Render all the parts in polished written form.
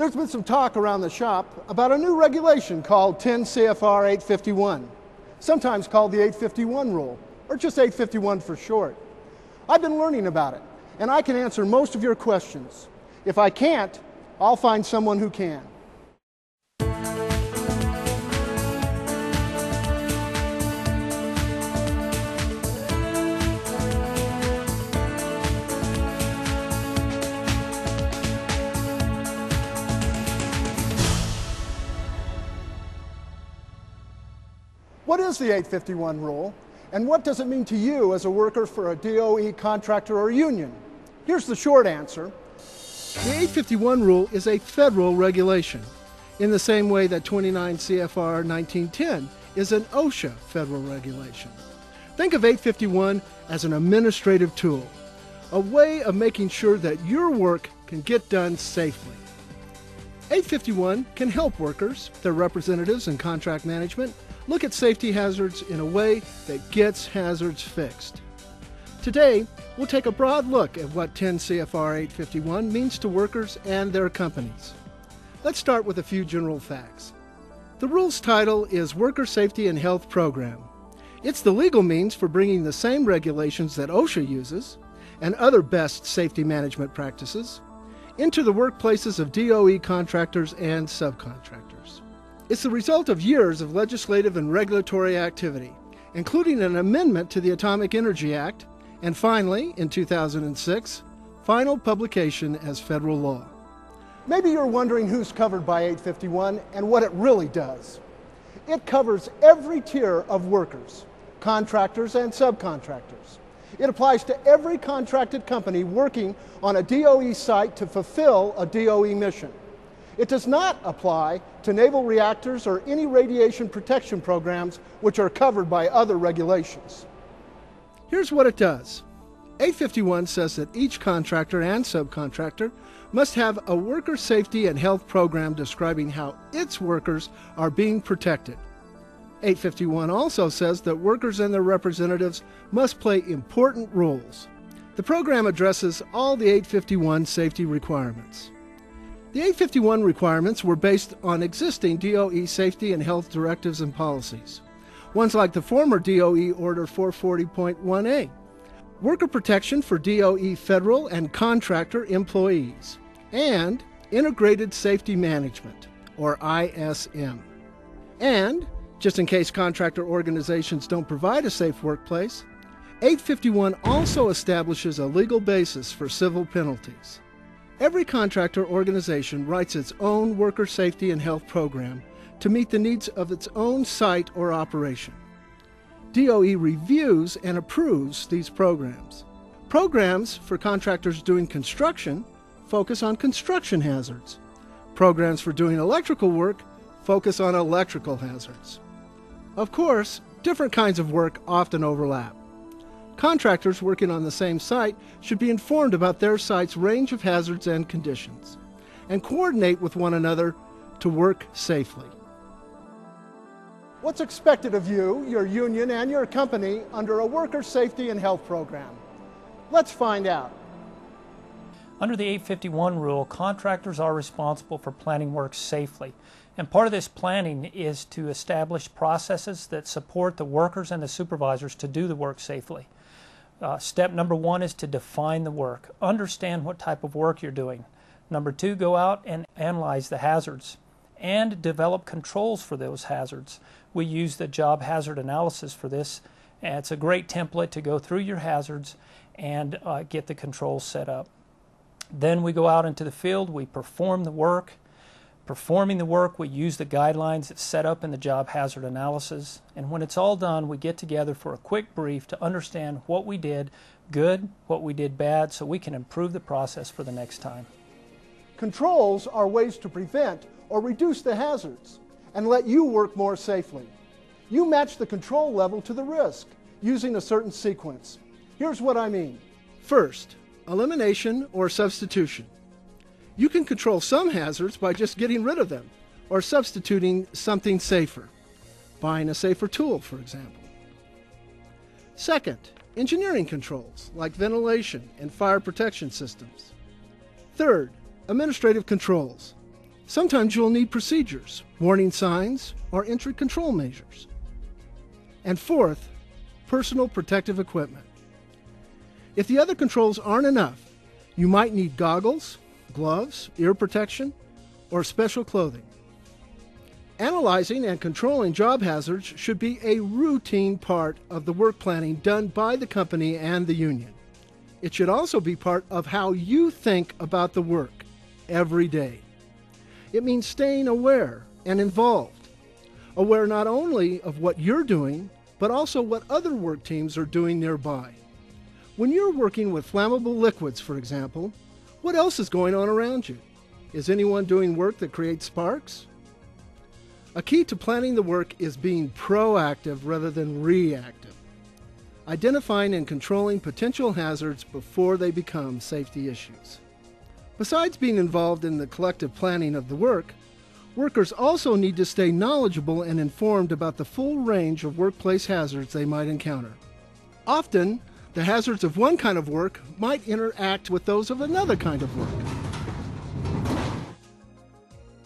There's been some talk around the shop about a new regulation called 10 CFR 851, sometimes called the 851 rule, or just 851 for short. I've been learning about it, and I can answer most of your questions. If I can't, I'll find someone who can. What is the 851 rule, and what does it mean to you as a worker for a DOE contractor or union? Here's the short answer. The 851 rule is a federal regulation, in the same way that 29 CFR 1910 is an OSHA federal regulation. Think of 851 as an administrative tool, a way of making sure that your work can get done safely. 851 can help workers, their representatives, and contract management look at safety hazards in a way that gets hazards fixed. Today, we'll take a broad look at what 10 CFR 851 means to workers and their companies. Let's start with a few general facts. The rule's title is Worker Safety and Health Program. It's the legal means for bringing the same regulations that OSHA uses and other best safety management practices into the workplaces of DOE contractors and subcontractors. It's the result of years of legislative and regulatory activity, including an amendment to the Atomic Energy Act, and finally, in 2006, final publication as federal law. Maybe you're wondering who's covered by 851 and what it really does. It covers every tier of workers, contractors and subcontractors. It applies to every contracted company working on a DOE site to fulfill a DOE mission. It does not apply to naval reactors or any radiation protection programs which are covered by other regulations. Here's what it does. 851 says that each contractor and subcontractor must have a worker safety and health program describing how its workers are being protected. 851 also says that workers and their representatives must play important roles. The program addresses all the 851 safety requirements. The 851 requirements were based on existing DOE safety and health directives and policies. Ones like the former DOE Order 440.1a, worker protection for DOE federal and contractor employees, and integrated safety management, or ISM. And, just in case contractor organizations don't provide a safe workplace, 851 also establishes a legal basis for civil penalties. Every contractor organization writes its own worker safety and health program to meet the needs of its own site or operation. DOE reviews and approves these programs. Programs for contractors doing construction focus on construction hazards. Programs for doing electrical work focus on electrical hazards. Of course, different kinds of work often overlap. Contractors working on the same site should be informed about their site's range of hazards and conditions, and coordinate with one another to work safely. What's expected of you, your union, and your company under a worker safety and health program? Let's find out. Under the 851 rule, contractors are responsible for planning work safely. And part of this planning is to establish processes that support the workers and the supervisors to do the work safely. Step number one is to define the work. Understand what type of work you're doing. Number two, go out and analyze the hazards and develop controls for those hazards. We use the job hazard analysis for this, and it's a great template to go through your hazards and get the controls set up. Then we go out into the field, we perform the work. Performing the work, we use the guidelines that's set up in the job hazard analysis, and when it's all done, we get together for a quick brief to understand what we did good, what we did bad, so we can improve the process for the next time. Controls are ways to prevent or reduce the hazards and let you work more safely. You match the control level to the risk using a certain sequence. Here's what I mean. First, elimination or substitution. You can control some hazards by just getting rid of them or substituting something safer, buying a safer tool, for example. Second, engineering controls like ventilation and fire protection systems. Third, administrative controls. Sometimes you'll need procedures, warning signs, or entry control measures. And fourth, personal protective equipment. If the other controls aren't enough, you might need goggles, gloves, ear protection, or special clothing. Analyzing and controlling job hazards should be a routine part of the work planning done by the company and the union. It should also be part of how you think about the work every day. It means staying aware and involved, aware not only of what you're doing, but also what other work teams are doing nearby. When you're working with flammable liquids, for example, what else is going on around you? Is anyone doing work that creates sparks? A key to planning the work is being proactive rather than reactive, identifying and controlling potential hazards before they become safety issues. Besides being involved in the collective planning of the work, workers also need to stay knowledgeable and informed about the full range of workplace hazards they might encounter. Often, the hazards of one kind of work might interact with those of another kind of work.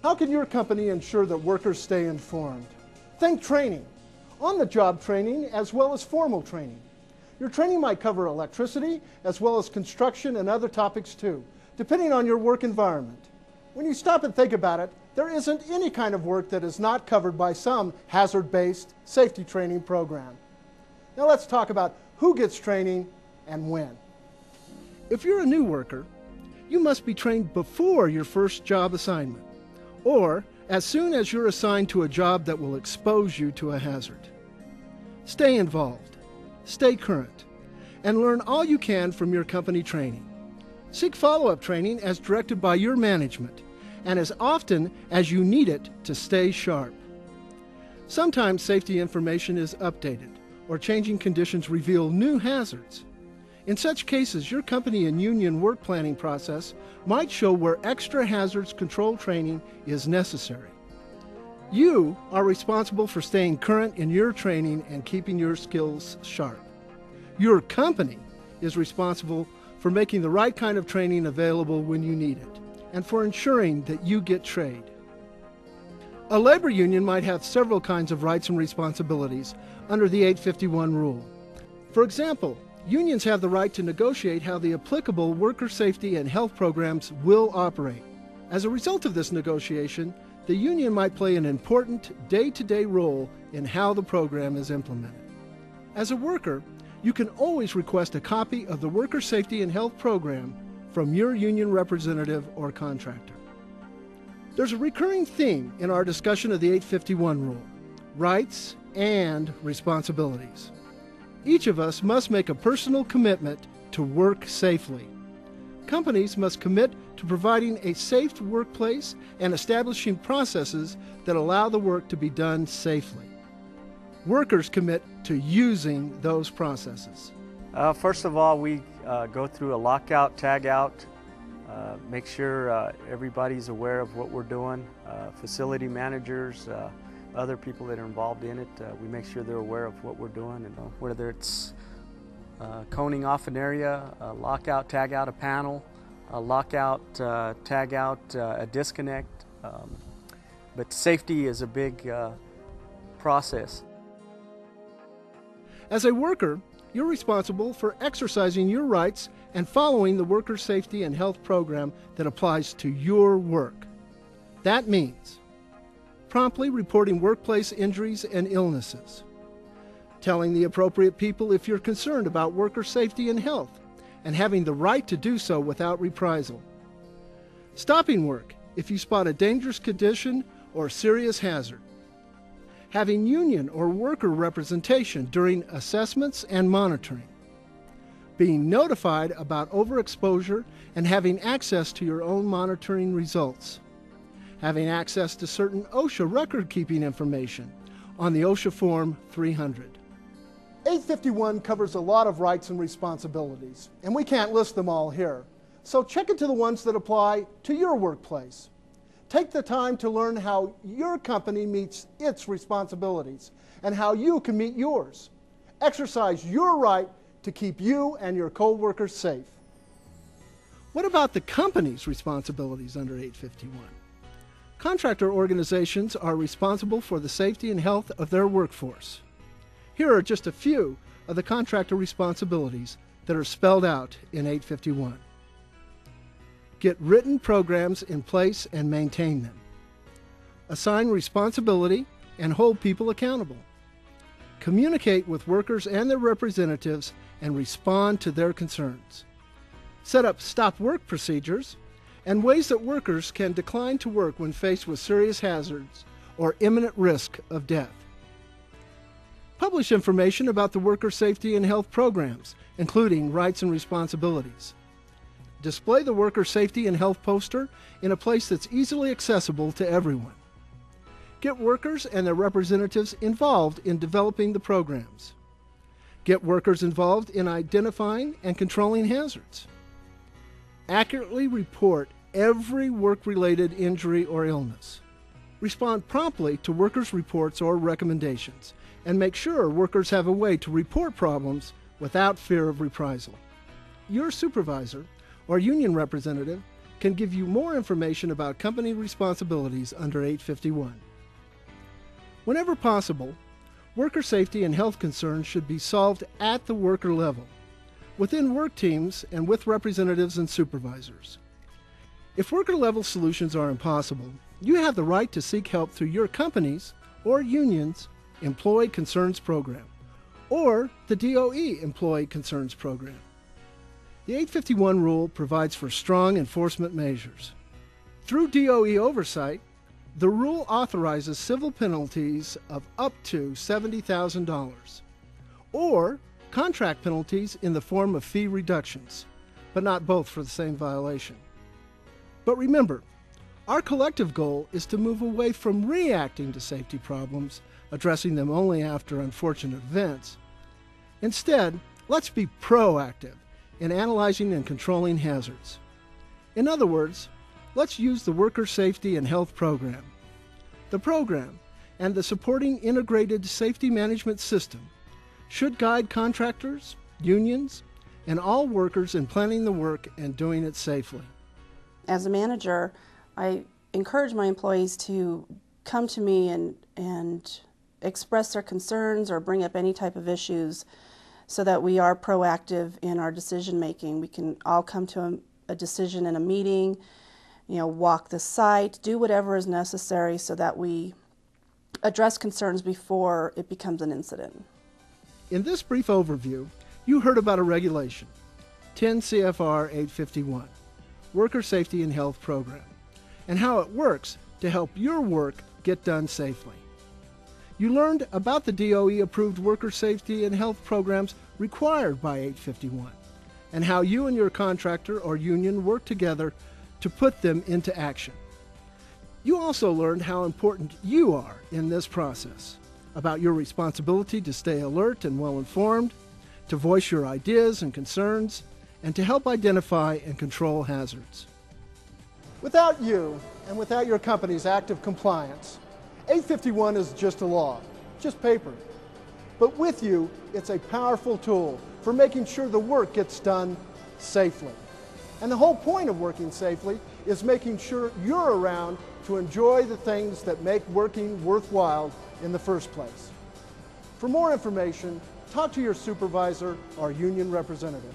How can your company ensure that workers stay informed? Think training, on-the-job training as well as formal training. Your training might cover electricity as well as construction and other topics too, depending on your work environment. When you stop and think about it, there isn't any kind of work that is not covered by some hazard-based safety training program. Now let's talk about who gets training and when. If you're a new worker, you must be trained before your first job assignment, or as soon as you're assigned to a job that will expose you to a hazard. Stay involved, stay current, and learn all you can from your company training. Seek follow-up training as directed by your management, and as often as you need it to stay sharp. Sometimes safety information is updated, or changing conditions reveal new hazards. In such cases, your company and union work planning process might show where extra hazards control training is necessary. You are responsible for staying current in your training and keeping your skills sharp. Your company is responsible for making the right kind of training available when you need it, and for ensuring that you get trained. A labor union might have several kinds of rights and responsibilities under the 851 rule. For example, unions have the right to negotiate how the applicable worker safety and health programs will operate. As a result of this negotiation, the union might play an important day-to-day role in how the program is implemented. As a worker, you can always request a copy of the worker safety and health program from your union representative or contractor. There's a recurring theme in our discussion of the 851 rule: rights and responsibilities. Each of us must make a personal commitment to work safely. Companies must commit to providing a safe workplace and establishing processes that allow the work to be done safely. Workers commit to using those processes. First of all, we go through a lockout, tagout, make sure everybody's aware of what we're doing. Facility managers, other people that are involved in it, we make sure they're aware of what we're doing, and whether it's coning off an area, lockout, tag out a panel, lockout, tag out a disconnect. But safety is a big process. As a worker, you're responsible for exercising your rights and following the worker safety and health program that applies to your work. That means promptly reporting workplace injuries and illnesses, telling the appropriate people if you're concerned about worker safety and health, and having the right to do so without reprisal, stopping work if you spot a dangerous condition or serious hazard, having union or worker representation during assessments and monitoring, being notified about overexposure and having access to your own monitoring results, having access to certain OSHA record-keeping information on the OSHA Form 300. 851 covers a lot of rights and responsibilities, and we can't list them all here. So check into the ones that apply to your workplace. Take the time to learn how your company meets its responsibilities and how you can meet yours. Exercise your right to keep you and your co-workers safe. What about the company's responsibilities under 851? Contractor organizations are responsible for the safety and health of their workforce. Here are just a few of the contractor responsibilities that are spelled out in 851. Get written programs in place and maintain them. Assign responsibility and hold people accountable. Communicate with workers and their representatives and respond to their concerns. Set up stop work procedures and ways that workers can decline to work when faced with serious hazards or imminent risk of death. Publish information about the worker safety and health programs, including rights and responsibilities. Display the worker safety and health poster in a place that's easily accessible to everyone. Get workers and their representatives involved in developing the programs. Get workers involved in identifying and controlling hazards. Accurately report every work-related injury or illness. Respond promptly to workers' reports or recommendations, and make sure workers have a way to report problems without fear of reprisal. Your supervisor or union representative can give you more information about company responsibilities under 851. Whenever possible, worker safety and health concerns should be solved at the worker level, within work teams and with representatives and supervisors. If worker-level solutions are impossible, you have the right to seek help through your company's or union's Employee Concerns Program, or the DOE Employee Concerns Program. The 851 rule provides for strong enforcement measures. Through DOE oversight, the rule authorizes civil penalties of up to $70,000, or contract penalties in the form of fee reductions, but not both for the same violation. But remember, our collective goal is to move away from reacting to safety problems, addressing them only after unfortunate events. Instead, let's be proactive in analyzing and controlling hazards. In other words, let's use the Worker Safety and Health Program. The program and the supporting integrated safety management system should guide contractors, unions, and all workers in planning the work and doing it safely. As a manager, I encourage my employees to come to me and express their concerns or bring up any type of issues so that we are proactive in our decision making. We can all come to a decision in a meeting, walk the site, do whatever is necessary so that we address concerns before it becomes an incident. In this brief overview, you heard about a regulation, 10 CFR 851. Worker Safety and Health Program, and how it works to help your work get done safely. You learned about the DOE-approved worker safety and health programs required by 851, and how you and your contractor or union work together to put them into action. You also learned how important you are in this process, about your responsibility to stay alert and well-informed, to voice your ideas and concerns, and to help identify and control hazards. Without you, and without your company's active compliance, 851 is just a law, just paper. But with you, it's a powerful tool for making sure the work gets done safely. And the whole point of working safely is making sure you're around to enjoy the things that make working worthwhile in the first place. For more information, talk to your supervisor or union representative.